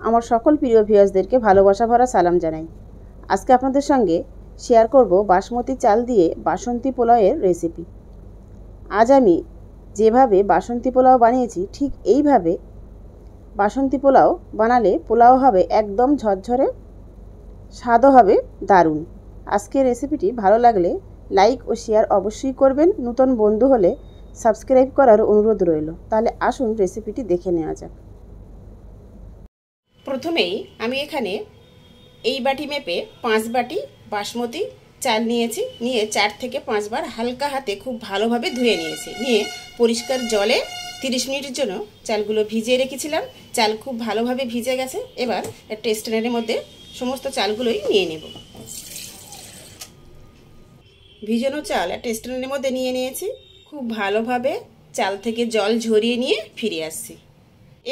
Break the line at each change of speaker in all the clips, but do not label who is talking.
আমার সকল প্রিয় ভিউয়ার্সদেরকে ভালোবাসা ভরা সালাম জানাই। আজকে আপনাদের সঙ্গে শেয়ার করব বাসমতি চাল দিয়ে বাসন্তী পোলাওয়ের রেসিপি। আজ আমি যেভাবে বাসন্তী পোলাও বানিয়েছি ঠিক এইভাবে বাসন্তী পোলাও বানালে পোলাও হবে একদম ঝরঝরে, স্বাদও হবে দারুণ। আজকের রেসিপিটি ভালো লাগলে লাইক ও শেয়ার অবশ্যই করবেন। নতুন বন্ধু হলে সাবস্ক্রাইব করার অনুরোধ রইল। তাহলে আসুন রেসিপিটি দেখে নেওয়া যাক। প্রথমেই আমি এখানে এই বাটি মেপে 5 বাটি বাসমতি চাল নিয়েছি। নিয়ে 4 থেকে 5 বার হালকা হাতে খুব ভালোভাবে ধুয়ে নিয়েছি। নিয়ে পরিষ্কার জলে 30 মিনিটের জন্য চালগুলো ভিজিয়ে রেখেছিলাম। চাল খুব ভালোভাবে ভিজে গেছে। এবার একটা স্ট্রেনারের মধ্যে সমস্ত চালগুলোই নিয়ে নেব। ভিজানো চাল একটা স্ট্রেনারের মধ্যে নিয়ে নিয়েছি। খুব ভালোভাবে চাল থেকে জল ঝরিয়ে নিয়ে ফিরে আসছি।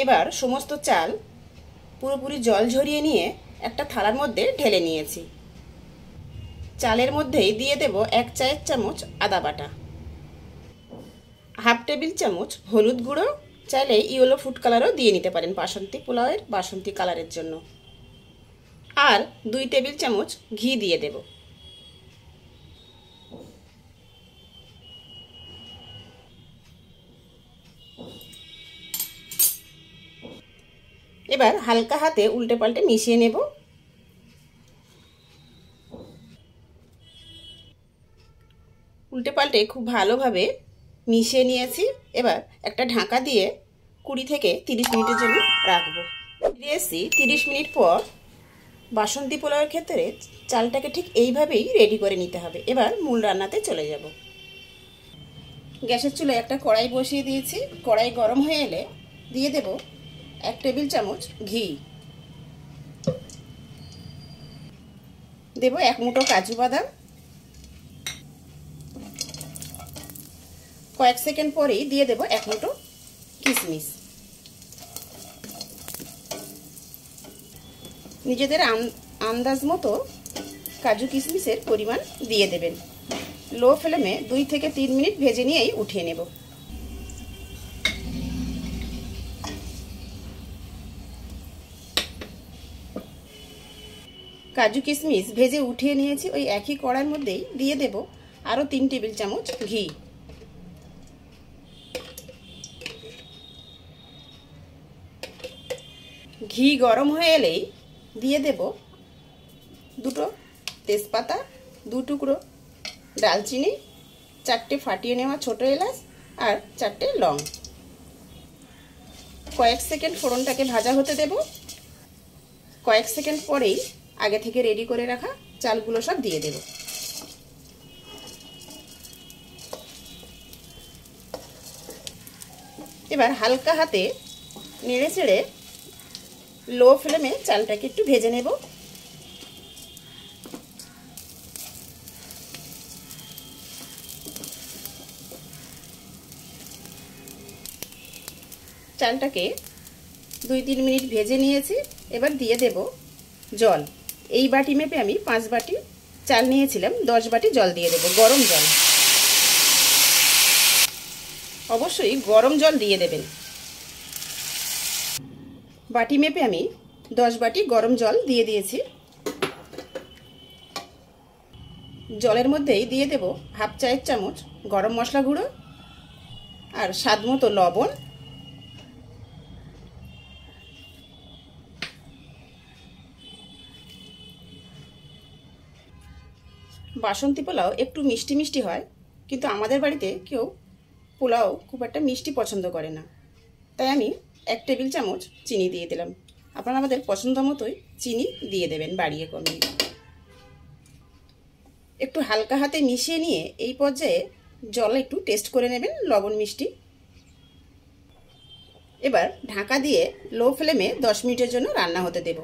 এবার সমস্ত চাল পুরোপুরি জল ঝরিয়ে নিয়ে একটা থালার মধ্যে ঢেলে নিয়েছি। চালের মধ্যেই দিয়ে দেব 1 চায়ের চামচ আদা বাটা, হাফ টেবিল চামচ হলুদ গুঁড়ো, চাইলে ইয়েলো ফুড কালারও দিয়ে নিতে পারেন বাসন্তী পোলাওয়ের বাসন্তী কালারের জন্য, আর 2 টেবিল চামচ ঘি দিয়ে দেব। এবার হালকা হাতে উল্টে পাল্টে মিশিয়ে নেব। উল্টে পাল্টে খুব ভালোভাবে মিশিয়ে নিয়েছি। এবার একটা ঢাকা দিয়ে 20 থেকে 30 মিনিটের জন্য রাখবো। ফিরে এসেছি 30 মিনিট পর। বাসন্তী পোলাওয়ের ক্ষেত্রে চালটাকে ঠিক এইভাবেই রেডি করে নিতে হবে। এবার মূল রান্নাতে চলে যাব। গ্যাসের চুলায় একটা কড়াই বসিয়ে দিয়েছি। কড়াই গরম হয়ে এলে দিয়ে দেব 1 টেবিল চামচ ঘি, দেব 1 মুঠো কাজু বাদাম, কয়েক সেকেন্ড পরেই দিয়ে দেব 1 মুঠো কিশমিশ। নিজেদের আন্দাজ মতো কাজু কিশমিশের পরিমাণ দিয়ে দেবেন। লো ফ্লেমে 2 থেকে 3 মিনিট ভেজে নিয়েই উঠিয়ে নেব। কাজু কিশমিশ ভেজে উঠিয়ে নিয়েছি। ওই একই কড়াইয়ের মধ্যেই দিয়ে দেব আরও 3 টেবিল চামচ ঘি। ঘি গরম হয়ে এলেই দিয়ে দেব 2টো তেজপাতা, 2 টুকরো ডালচিনি, 4টে ফাটিয়ে নেওয়া ছোটো এলাচ আর 4টে লং। কয়েক সেকেন্ড ফোড়নটাকে ভাজা হতে দেব। কয়েক সেকেন্ড পরেই আগে থেকে রেডি করে রাখা চালগুলো সব দিয়ে দেব। এবার হালকা হাতে নেড়ে চেড়ে লো ফ্লেমে চালটাকে একটু ভেজে নেব। চালটাকে 2-3 মিনিট ভেজে নিয়েছি। এবার দিয়ে দেব জল। এই বাটি মেপে আমি 5 বাটি চাল নিয়েছিলাম, 10 বাটি জল দিয়ে দেব, গরম জল। অবশ্যই গরম জল দিয়ে দেবেন। বাটি মেপে আমি 10 বাটি গরম জল দিয়ে দিয়েছি। জলের মধ্যেই দিয়ে দেব হাফ চায়ের চামচ গরম মশলা গুঁড়ো আর স্বাদ মতো লবণ। বাসন্তী পোলাও একটু মিষ্টি মিষ্টি হয়, কিন্তু আমাদের বাড়িতে কেউ পোলাও খুব একটা মিষ্টি পছন্দ করে না, তাই আমি 1 টেবিল চামচ চিনি দিয়ে দিলাম। আপনারা আমাদের পছন্দ মতোই চিনি দিয়ে দেবেন, বাড়িয়ে কমিয়ে। একটু হালকা হাতে মিশিয়ে নিয়ে এই পর্যায়ে জল একটু টেস্ট করে নেবেন, লবণ মিষ্টি। এবার ঢাকা দিয়ে লো ফ্লেমে 10 মিনিটের জন্য রান্না হতে দেব।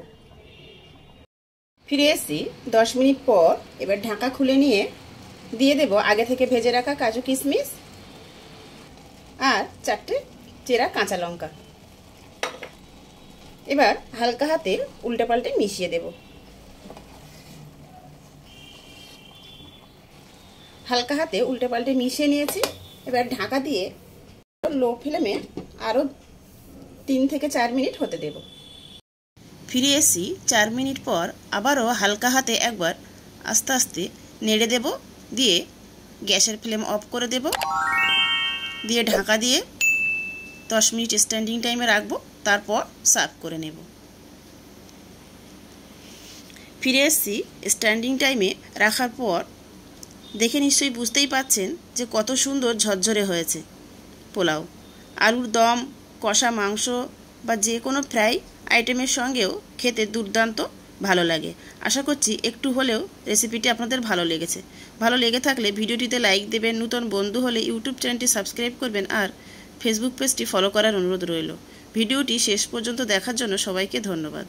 ফিরে এসেছি 10 মিনিট পর। এবার ঢাকা খুলে নিয়ে দিয়ে দেব আগে থেকে ভেজে রাখা কাজু কিশমিশ আর 4টে চেরা কাঁচা লঙ্কা। এবার হালকা হাতে উল্টে পাল্টে মিশিয়ে দেব। হালকা হাতে উল্টে পাল্টে মিশিয়ে নিয়েছি। এবার ঢাকা দিয়ে লো ফ্লেমে আরও 3 থেকে 4 মিনিট হতে দেব। ফিরে এসেছি 4 মিনিট পর। আবারও হালকা হাতে একবার আস্তে আস্তে নেড়ে দেব, দিয়ে গ্যাসের ফ্লেম অফ করে দেব, দিয়ে ঢাকা দিয়ে 10 মিনিট স্ট্যান্ডিং টাইমে রাখবো। তারপর সার্ভ করে নেব। ফিরে এসেছি স্ট্যান্ডিং টাইমে রাখার পর। দেখে নিশ্চয়ই বুঝতেই পাচ্ছেন যে কত সুন্দর ঝরঝরে হয়েছে পোলাও। আলুর দম, কষা মাংস বা যে কোনো ফ্রাই আইটেমের সঙ্গেও খেতে দুর্দান্ত ভালো লাগে। আশা করছি একটু হলেও রেসিপিটি আপনাদের ভালো লেগেছে। ভালো লেগে থাকলে ভিডিওটিতে লাইক দেবেন, নতুন বন্ধু হলে ইউটিউব চ্যানেলটি সাবস্ক্রাইব করবেন, আর ফেসবুক পেজটি ফলো করার অনুরোধ রইল। ভিডিওটি শেষ পর্যন্ত দেখার জন্য সবাইকে ধন্যবাদ।